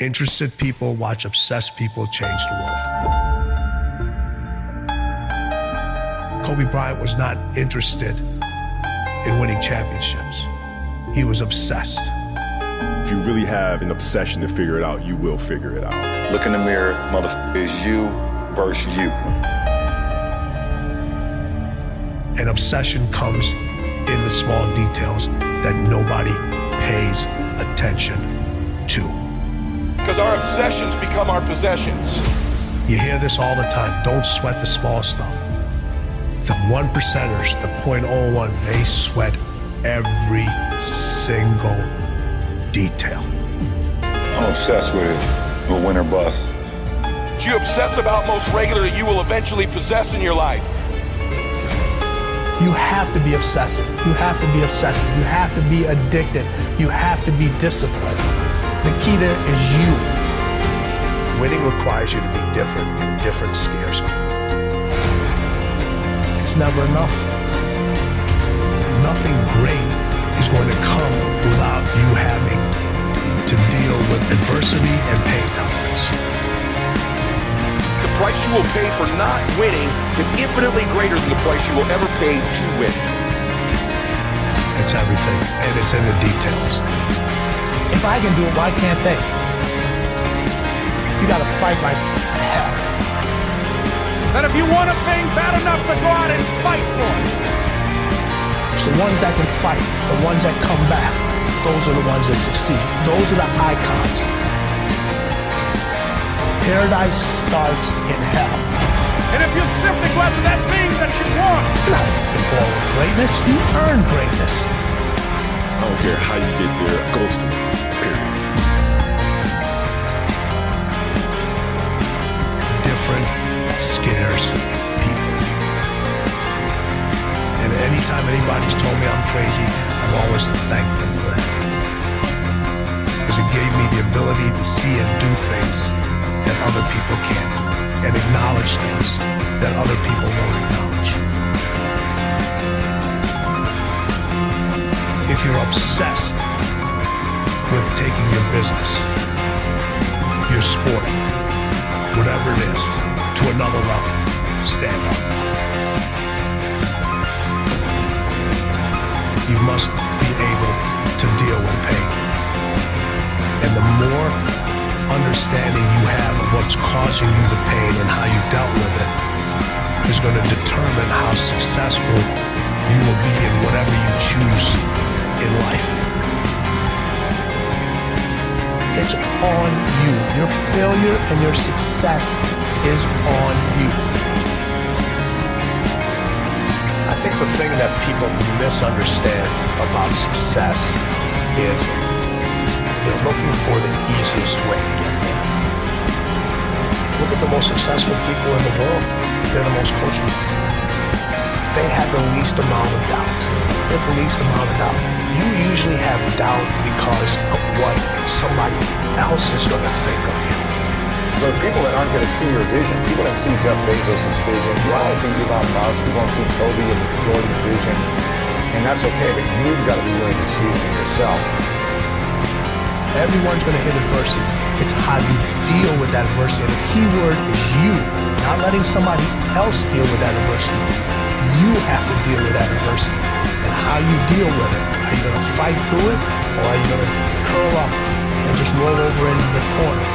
Interested people watch obsessed people change the world. Kobe Bryant was not interested in winning championships. He was obsessed. If you really have an obsession to figure it out, you will figure it out. Look in the mirror, motherfucker, it's you versus you. An obsession comes in the small details that nobody pays attention to. Because our obsessions become our possessions. You hear this all the time. Don't sweat the small stuff. The 1%ers, the 0.01, they sweat every single detail. I'm obsessed with it. With win or bust. What you obsess about most regularly, you will eventually possess in your life. You have to be obsessive. You have to be obsessive. You have to be addicted. You have to be disciplined. The key there is you. Winning requires you to be different, and different scares people. It's never enough. Nothing great is going to come without you having to deal with adversity and pain tolerance. The price you will pay for not winning is infinitely greater than the price you will ever pay to win. It's everything, and it's in the details. If I can do it, why can't they? You gotta fight like hell. That if you want a thing bad enough to go out and fight for it. It's the ones that can fight, the ones that come back, those are the ones that succeed. Those are the icons. Paradise starts in hell. And if you simply go after that thing that you want. You're not fucking born with greatness. You earn greatness. I don't care how you get there, it goes to me, period. Different scares people. And anytime anybody's told me I'm crazy, I've always thanked them for that. Because it gave me the ability to see and do things that other people can't do, and acknowledge things that other people won't acknowledge. If you're obsessed with taking your business, your sport, whatever it is, to another level, stand up. You must be able to deal with pain. And the more understanding you have of what's causing you the pain and how you've dealt with it is going to determine how successful you will be in whatever you choose in life. It's on you. Your failure and your success is on you. I think the thing that people misunderstand about success is they're looking for the easiest way to get there. Look at the most successful people in the world. They're the most coachable. They have the least amount of doubt. They have the least amount of doubt. You usually have doubt because of what somebody else is going to think of you. But people that aren't going to see your vision, people that see Jeff Bezos' vision, people don't see Elon Musk, people don't see Kobe and Jordan's vision, and that's okay, but you've got to be willing to see it in yourself. Everyone's going to hit adversity. It's how you deal with that adversity. And the key word is you, not letting somebody else deal with that adversity. You have to deal with that adversity. And how you deal with it. Are you going to fight through it, or are you going to curl up and just roll over in the corner?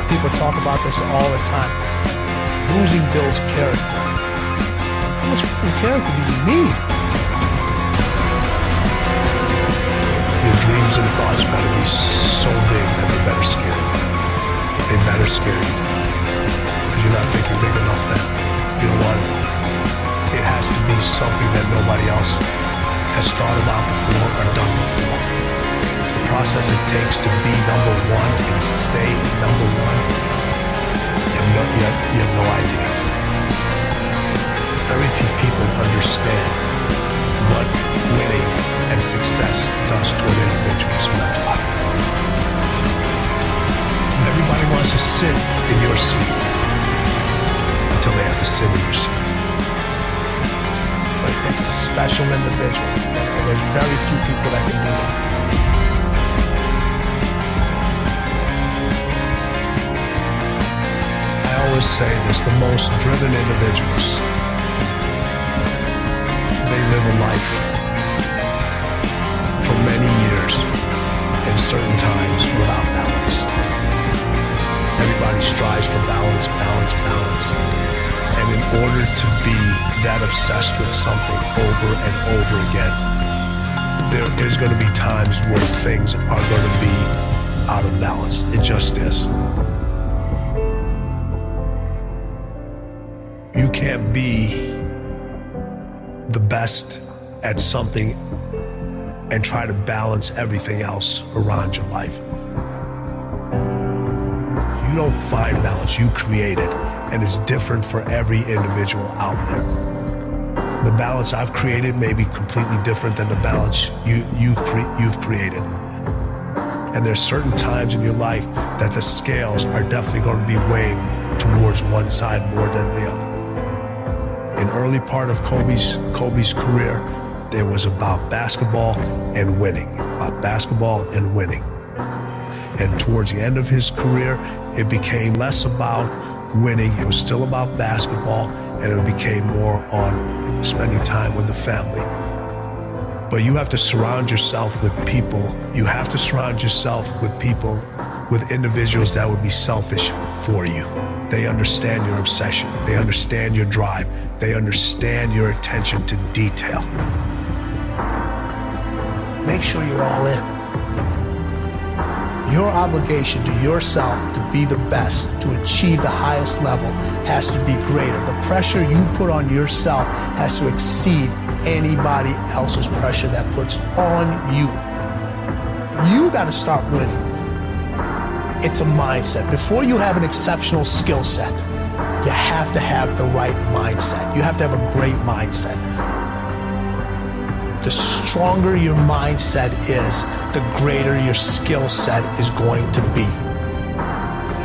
People talk about this all the time. Losing builds character. How much character do you need? Your dreams and thoughts better be so big that they better scare you. They better scare you. Because you're not thinking big enough then. You don't want it. It has to be something that nobody else has thought about before or done before. The process it takes to be number one and stay number one, you have no idea. Very few people understand what winning and success does to an individual's mental health. And everybody wants to sit in your seat until they have to sit in your seat. But it takes a special individual, and there's very few people that can do that. always say this, the most driven individuals, they live a life for many years in certain times without balance. Everybody strives for balance, balance, balance. And in order to be that obsessed with something over and over again, there is going to be times where things are going to be out of balance. It just is. You can't be the best at something and try to balance everything else around your life. You don't find balance, you create it, and it's different for every individual out there. The balance I've created may be completely different than the balance you've created. And there's certain times in your life that the scales are definitely going to be weighing towards one side more than the other. In early part of Kobe's career, it was about basketball and winning, about basketball and winning. And towards the end of his career, it became less about winning. It was still about basketball, and it became more on spending time with the family. But you have to surround yourself with people. You have to surround yourself with people, with individuals that would be selfish for you. They understand your obsession. They understand your drive. They understand your attention to detail. Make sure you're all in. Your obligation to yourself to be the best, to achieve the highest level, has to be greater. The pressure you put on yourself has to exceed anybody else's pressure that puts on you. You got to start winning. It's a mindset. Before you have an exceptional skill set, you have to have the right mindset. You have to have a great mindset. The stronger your mindset is, the greater your skill set is going to be.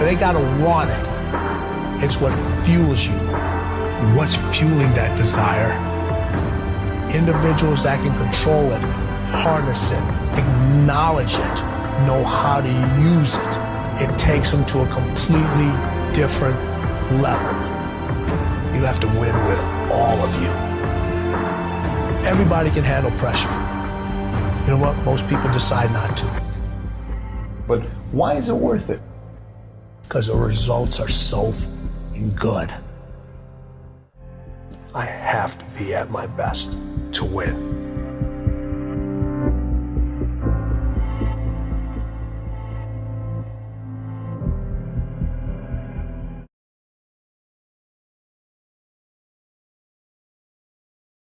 They gotta want it. It's what fuels you. What's fueling that desire? Individuals that can control it, harness it, acknowledge it, know how to use it. It takes them to a completely different level. You have to win with all of you. Everybody can handle pressure. You know what? Most people decide not to. But why is it worth it? Because the results are so good. I have to be at my best to win.